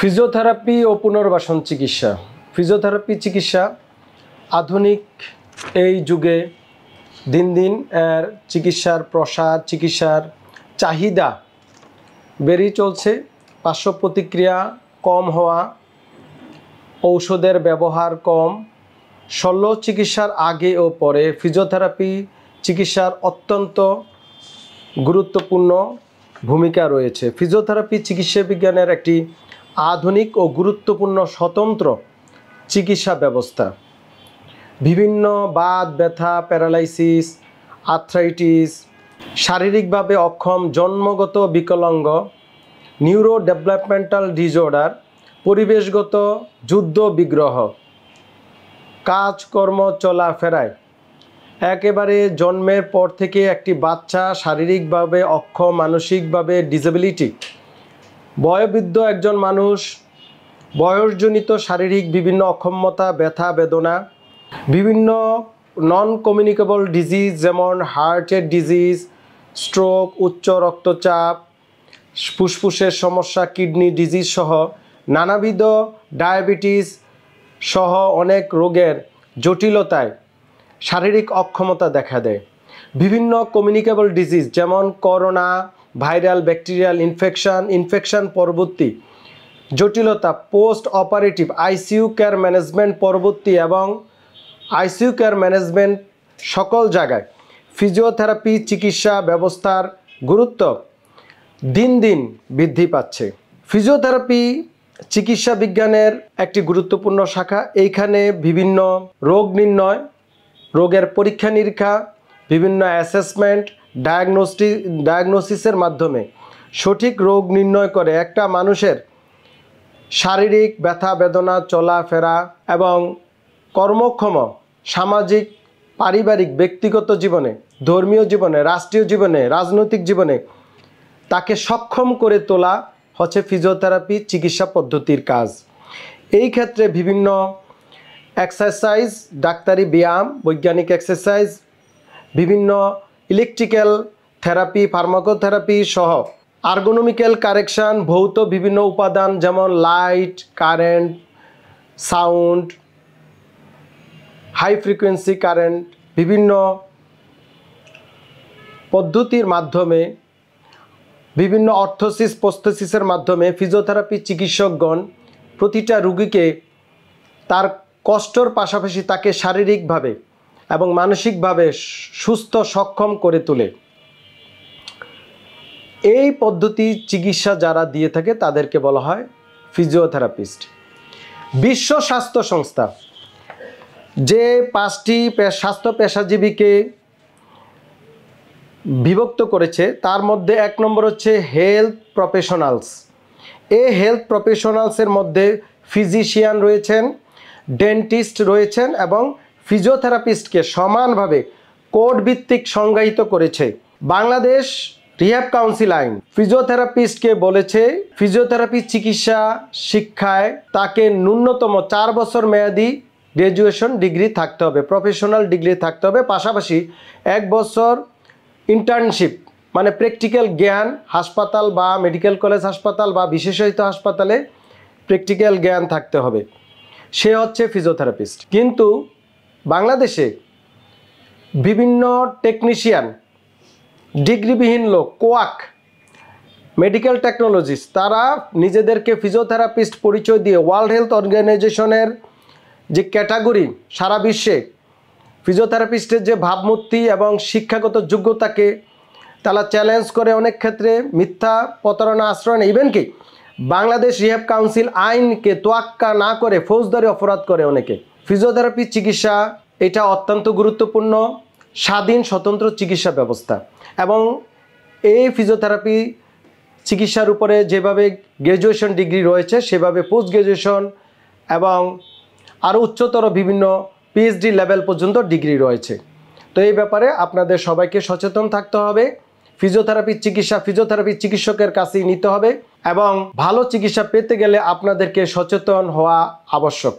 Physiotherapy ও পুনর্বাসন চিকিৎসা। Physiotherapy চিকিৎসা আধুনিক এই যুগে দিন দিন এর চিকিৎসার প্রসার, চিকিৎসার চাহিদা বেড়েই চলছে। পার্শ্ব প্রতিক্রিয়া কম হওয়া, ঔষধের ব্যবহার কম, শল্য চিকিৎসার আগে ও পরে ফিজিওথেরাপি চিকিৎসার অত্যন্ত গুরুত্বপূর্ণ ভূমিকা রয়েছে। ফিজিওথেরাপি চিকিৎসা বিজ্ঞানের একটি আধুনিক ও গুরুত্বপূর্ণ স্বতন্ত্র চিকিৎসা ব্যবস্থা। বিভিন্ন বাত, ব্যথা, প্যারালাইসিস, আর্থ্রাইটিস, শারীরিকভাবে অক্ষম, জন্মগত বিকলাঙ্গ, নিউরো ডেভেলপমেন্টাল ডিসঅর্ডার, পরিবেশগত যুদ্ধ বিগ্রহ, কাজকর্ম চলাফেরায় একেবারে জন্মের পর থেকে একটি বাচ্চা শারীরিকভাবে অক্ষম, মানসিকভাবে ডিসেবিলিটি, বয়োবৃদ্ধ একজন মানুষ, বয়সজনিত শারীরিক বিভিন্ন অক্ষমতা, ব্যথা বেদনা, বিভিন্ন নন কমিউনিকেবল ডিজিজ যেমন হার্টের ডিজিজ, স্ট্রোক, উচ্চ রক্তচাপ, ফুসফুসের সমস্যা, কিডনি ডিজিজ সহ নানাবিধ ডায়াবেটিস সহ অনেক রোগের জটিলতায় শারীরিক অক্ষমতা দেখা দেয়। বিভিন্ন কমিউনিকেবল ডিজিজ যেমন করোনা, ভাইরাল, ব্যাকটেরিয়াল ইনফেকশন পরবর্তী জটিলতা, post operative ICU care management পরবর্তী এবং আইসিইউ কেয়ার ম্যানেজমেন্ট সকল জায়গায় ফিজিওথেরাপি চিকিৎসা ব্যবস্থার গুরুত্ব দিন দিন বৃদ্ধি পাচ্ছে। ফিজিওথেরাপি চিকিৎসা বিজ্ঞানের একটি গুরুত্বপূর্ণ শাখা। এইখানে বিভিন্ন রোগ নির্ণয়, রোগের পরীক্ষা নিরীক্ষা, বিভিন্ন অ্যাসেসমেন্ট, ডায়াগনোসিসের মাধ্যমে সঠিক রোগ নির্ণয় করে একটা মানুষের শারীরিক ব্যথা বেদনা, চলাফেরা এবং কর্মক্ষম সামাজিক, পারিবারিক, ব্যক্তিগত জীবনে, ধর্মীয় জীবনে, রাষ্ট্রীয় জীবনে, রাজনৈতিক জীবনে তাকে সক্ষম করে তোলা হচ্ছে ফিজিওথেরাপি চিকিৎসা পদ্ধতির কাজ। এই ক্ষেত্রে বিভিন্ন এক্সারসাইজ, ডাক্তারি ব্যায়াম, বৈজ্ঞানিক এক্সারসাইজ, বিভিন্ন ইলেকট্রিক্যাল থেরাপি, ফার্মাকোথেরাপি সহ আর্গোনমিক্যাল কারেকশান, ভৌত বিভিন্ন উপাদান যেমন light, current, sound, high frequency current, বিভিন্ন পদ্ধতির মাধ্যমে, বিভিন্ন অর্থোসিস প্রস্থোসিসের মাধ্যমে ফিজিওথেরাপি চিকিৎসকগণ প্রতিটা রোগীকে তার কষ্টর পাশাপাশি তাকে শারীরিকভাবে এবং মানসিকভাবে সুস্থ সক্ষম করে তোলে। এই পদ্ধতি চিকিৎসা যারা দিয়ে থাকে তাদেরকে বলা হয় ফিজিওথেরাপিস্ট। বিশ্ব স্বাস্থ্য সংস্থা যে 5টি স্বাস্থ্য পেশাজীবীকে বিভক্ত করেছে তার মধ্যে 1 নম্বর হচ্ছে হেলথ প্রফেশনালস। এই হেলথ প্রফেশনালসের মধ্যে ফিজিশিয়ান রয়েছেন, ডেন্টিস্ট রয়েছেন এবং ফিজিওথেরাপিস্টকে সমানভাবে কোড ভিত্তিক সংজ্ঞায়িত করেছে বাংলাদেশ রিহ্যাব কাউন্সিল আইন। ফিজিওথেরাপিস্টকে বলেছে ফিজিওথেরাপি চিকিৎসা শিক্ষায় তাকে ন্যূনতম 4 বছর মেয়াদি গ্র্যাজুয়েশন ডিগ্রি থাকতে হবে, প্রফেশনাল ডিগ্রি থাকতে হবে, পাশাপাশি 1 বছর ইন্টার্নশিপ মানে প্র্যাকটিক্যাল জ্ঞান হাসপাতাল বা মেডিকেল কলেজ হাসপাতাল বা বিশেষায়িত হাসপাতালে প্র্যাকটিক্যাল জ্ঞান থাকতে হবে। সে হচ্ছে ফিজিওথেরাপিস্ট। কিন্তু বাংলাদেশে বিভিন্ন টেকনিশিয়ান, ডিগ্রিবিহীন লোক, কোয়াক, মেডিকেল টেকনোলজিস্ট তারা নিজেদেরকে ফিজিওথেরাপিস্ট পরিচয় দিয়ে ওয়ার্ল্ড হেলথ অর্গানাইজেশনের যে ক্যাটাগরি সারা বিশ্বে ফিজিওথেরাপিস্টের যে ভাবমূর্তি এবং শিক্ষাগত যোগ্যতাকে তারা চ্যালেঞ্জ করে, অনেক ক্ষেত্রে মিথ্যা প্রতারণা আশ্রয় নেয়। ইভেন কি বাংলাদেশ রিহ্যাব কাউন্সিল আইনকে তোয়াক্কা না করে ফৌজদারি অপরাধ করে অনেকে। ফিজিওথেরাপি চিকিৎসা এটা অত্যন্ত গুরুত্বপূর্ণ স্বাধীন স্বতন্ত্র চিকিৎসা ব্যবস্থা এবং এই ফিজিওথেরাপি চিকিৎসার উপরে যেভাবে গ্র্যাজুয়েশন ডিগ্রি রয়েছে সেভাবে পোস্ট গ্র্যাজুয়েশন এবং আরও উচ্চতর বিভিন্ন পিএইচডি লেভেল পর্যন্ত ডিগ্রি রয়েছে। তো এই ব্যাপারে আপনাদের সবাইকে সচেতন থাকতে হবে। ফিজিওথেরাপি চিকিৎসা ফিজিওথেরাপি চিকিৎসকের কাছেই নিতে হবে এবং ভালো চিকিৎসা পেতে গেলে আপনাদেরকে সচেতন হওয়া আবশ্যক।